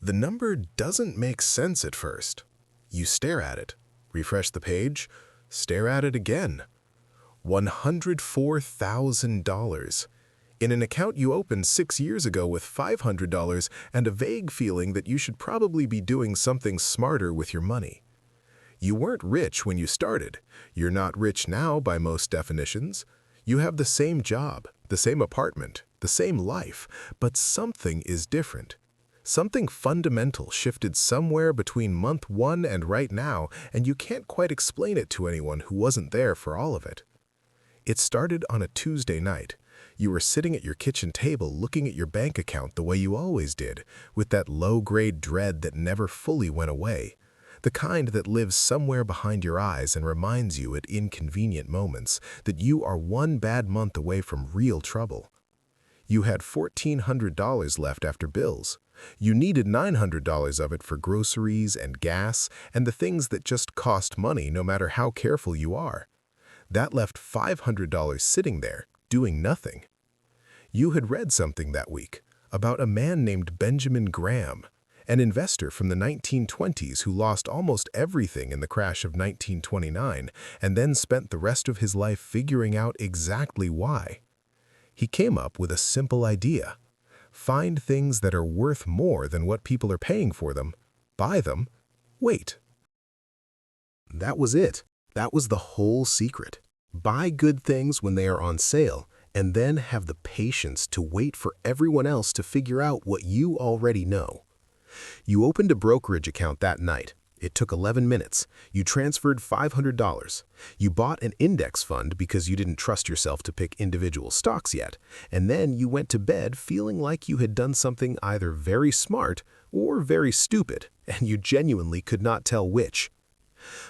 The number doesn't make sense at first. You stare at it, refresh the page, stare at it again. $104,000. In an account you opened 6 years ago with $500 and a vague feeling that you should probably be doing something smarter with your money. You weren't rich when you started. You're not rich now by most definitions. You have the same job, the same apartment, the same life, but something is different. Something fundamental shifted somewhere between month 1 and right now, and you can't quite explain it to anyone who wasn't there for all of it. It started on a Tuesday night. You were sitting at your kitchen table looking at your bank account the way you always did, with that low-grade dread that never fully went away, the kind that lives somewhere behind your eyes and reminds you at inconvenient moments that you are one bad month away from real trouble. You had $1,400 left after bills. You needed $900 of it for groceries and gas and the things that just cost money no matter how careful you are. That left $500 sitting there, doing nothing. You had read something that week about a man named Benjamin Graham, an investor from the 1920s who lost almost everything in the crash of 1929 and then spent the rest of his life figuring out exactly why. He came up with a simple idea. Find things that are worth more than what people are paying for them, buy them, wait. That was it. That was the whole secret. Buy good things when they are on sale, and then have the patience to wait for everyone else to figure out what you already know. You opened a brokerage account that night. It took 11 minutes. You transferred $500. You bought an index fund because you didn't trust yourself to pick individual stocks yet, and then you went to bed feeling like you had done something either very smart or very stupid, and you genuinely could not tell which.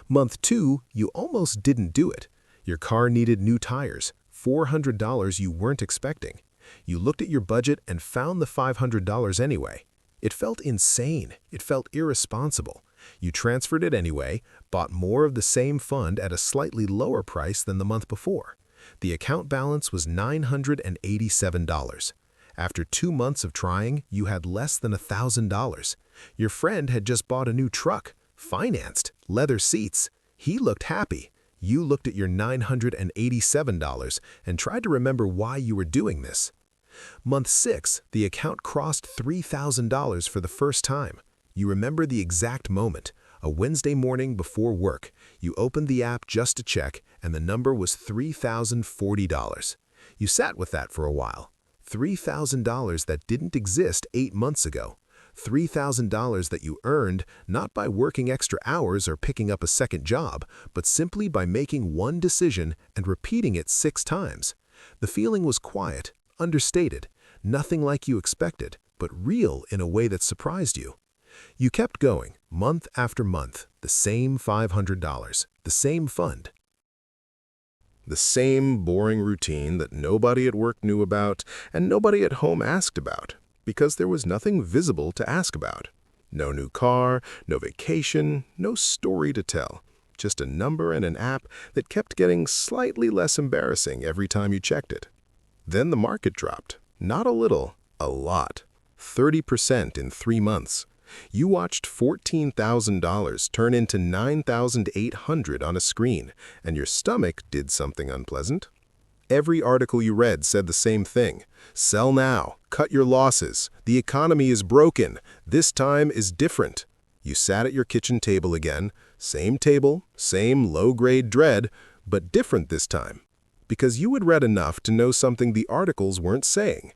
Month 2, you almost didn't do it. Your car needed new tires, $400 you weren't expecting. You looked at your budget and found the $500 anyway. It felt insane. It felt irresponsible. You transferred it anyway, bought more of the same fund at a slightly lower price than the month before. The account balance was $987. After 2 months of trying, you had less than $1,000. Your friend had just bought a new truck, financed, leather seats. He looked happy. You looked at your $987 and tried to remember why you were doing this. Month 6, the account crossed $3,000 for the first time. You remember the exact moment. A Wednesday morning before work, you opened the app just to check, and the number was $3,040. You sat with that for a while. $3,000 that didn't exist 8 months ago. $3,000 that you earned not by working extra hours or picking up a second job, but simply by making one decision and repeating it 6 times. The feeling was quiet, understated, nothing like you expected, but real in a way that surprised you. You kept going, month after month, the same $500, the same fund. The same boring routine that nobody at work knew about and nobody at home asked about, because there was nothing visible to ask about. No new car, no vacation, no story to tell. Just a number and an app that kept getting slightly less embarrassing every time you checked it. Then the market dropped. Not a little, a lot. 30% in 3 months. You watched $14,000 turn into $9,800 on a screen, and your stomach did something unpleasant. Every article you read said the same thing. Sell now. Cut your losses. The economy is broken. This time is different. You sat at your kitchen table again. Same table, same low-grade dread, but different this time. Because you had read enough to know something the articles weren't saying.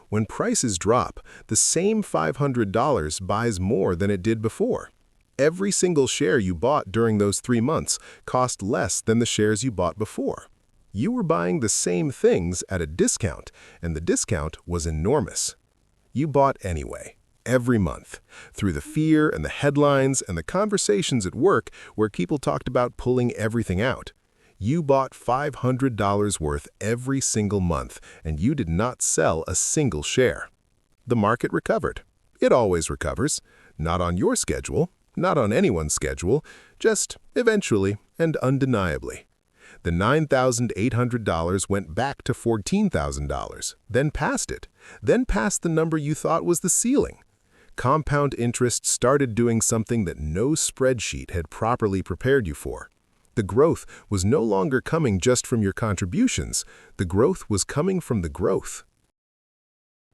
When prices drop, the same $500 buys more than it did before. Every single share you bought during those 3 months cost less than the shares you bought before. You were buying the same things at a discount, and the discount was enormous. You bought anyway, every month, through the fear and the headlines and the conversations at work where people talked about pulling everything out. You bought $500 worth every single month, and you did not sell a single share. The market recovered. It always recovers. Not on your schedule, not on anyone's schedule, just eventually and undeniably. The $9,800 went back to $14,000, then past it, then past the number you thought was the ceiling. Compound interest started doing something that no spreadsheet had properly prepared you for. The growth was no longer coming just from your contributions. The growth was coming from the growth.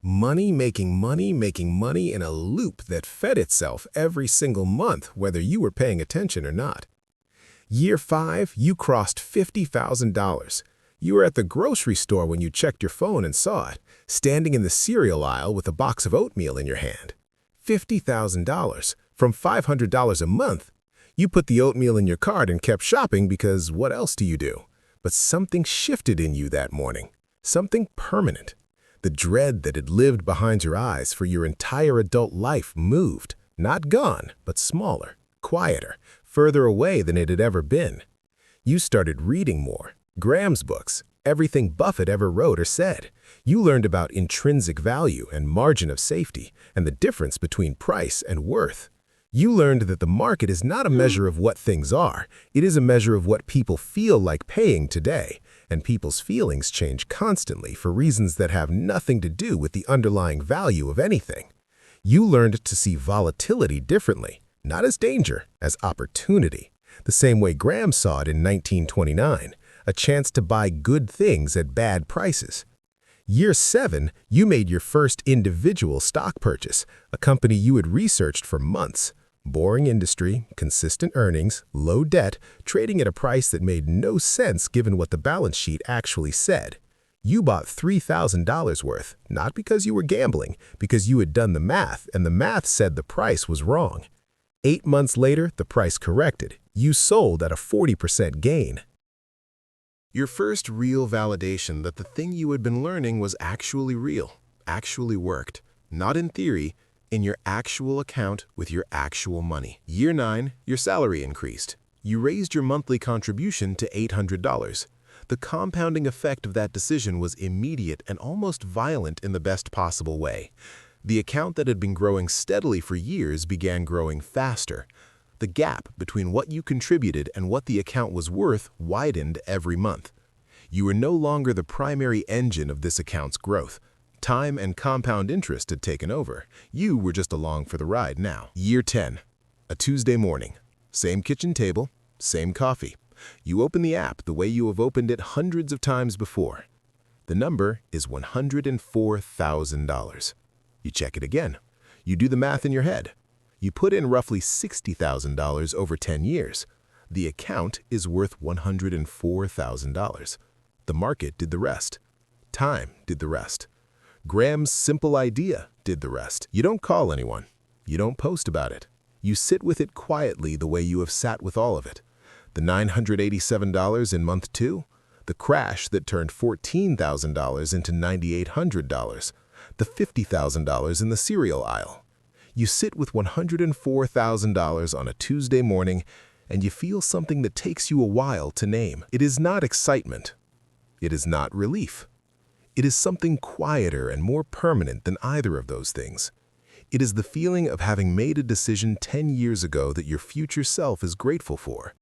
Money making money in a loop that fed itself every single month, whether you were paying attention or not. Year 5, you crossed $50,000. You were at the grocery store when you checked your phone and saw it, standing in the cereal aisle with a box of oatmeal in your hand. $50,000 from $500 a month. You put the oatmeal in your cart and kept shopping because what else do you do? But something shifted in you that morning, something permanent. The dread that had lived behind your eyes for your entire adult life moved, not gone, but smaller, quieter, further away than it had ever been. You started reading more, Graham's books, everything Buffett ever wrote or said. You learned about intrinsic value and margin of safety and the difference between price and worth. You learned that the market is not a measure of what things are, it is a measure of what people feel like paying today. And people's feelings change constantly for reasons that have nothing to do with the underlying value of anything. You learned to see volatility differently, not as danger, as opportunity, the same way Graham saw it in 1929, a chance to buy good things at bad prices. Year 7, you made your first individual stock purchase, a company you had researched for months. Boring industry, consistent earnings, low debt, trading at a price that made no sense given what the balance sheet actually said. You bought $3,000 worth, not because you were gambling, because you had done the math, and the math said the price was wrong. 8 months later, the price corrected. You sold at a 40% gain. Your first real validation that the thing you had been learning was actually real, actually worked, not in theory, in your actual account with your actual money. Year 9, your salary increased. You raised your monthly contribution to $800. The compounding effect of that decision was immediate and almost violent in the best possible way. The account that had been growing steadily for years began growing faster. The gap between what you contributed and what the account was worth widened every month. You were no longer the primary engine of this account's growth. Time and compound interest had taken over. You were just along for the ride now. Year 10, a Tuesday morning. Same kitchen table, same coffee. You open the app the way you have opened it hundreds of times before. The number is $104,000. You check it again. You do the math in your head. You put in roughly $60,000 over 10 years. The account is worth $104,000. The market did the rest. Time did the rest. Graham's simple idea did the rest. You don't call anyone. You don't post about it. You sit with it quietly the way you have sat with all of it. The $987 in month 2, the crash that turned $14,000 into $9,800, the $50,000 in the cereal aisle. You sit with $104,000 on a Tuesday morning and you feel something that takes you a while to name. It is not excitement. It is not relief. It is something quieter and more permanent than either of those things. It is the feeling of having made a decision 10 years ago that your future self is grateful for.